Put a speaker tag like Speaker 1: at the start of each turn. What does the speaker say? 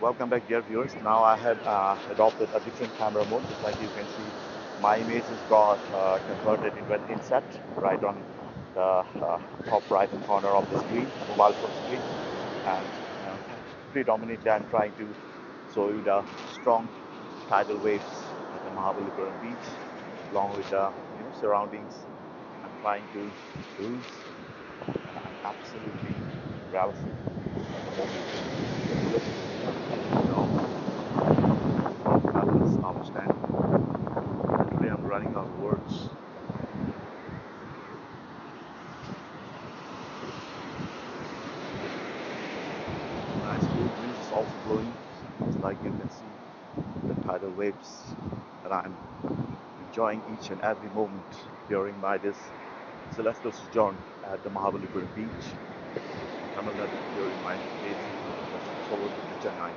Speaker 1: Welcome back, dear viewers. Now I have adopted a different camera mode. Just like you can see, my image has got converted into an inset right on the top right hand corner of the screen, mobile phone screen. And predominantly, I'm trying to show you the strong tidal waves at the Mahabalipuram beach, along with the surroundings. I'm trying to cruise, and I'm absolutely relishing at the moment. Look, fabulous outstanding. Literally, I'm running out of words. Nice cool breeze is also blowing, just like you can see the tidal waves, and I'm enjoying each and every moment during my this celestial sojourn at the Mahabalipuram beach, Tamil Nadu, during my days solo trip to Chennai.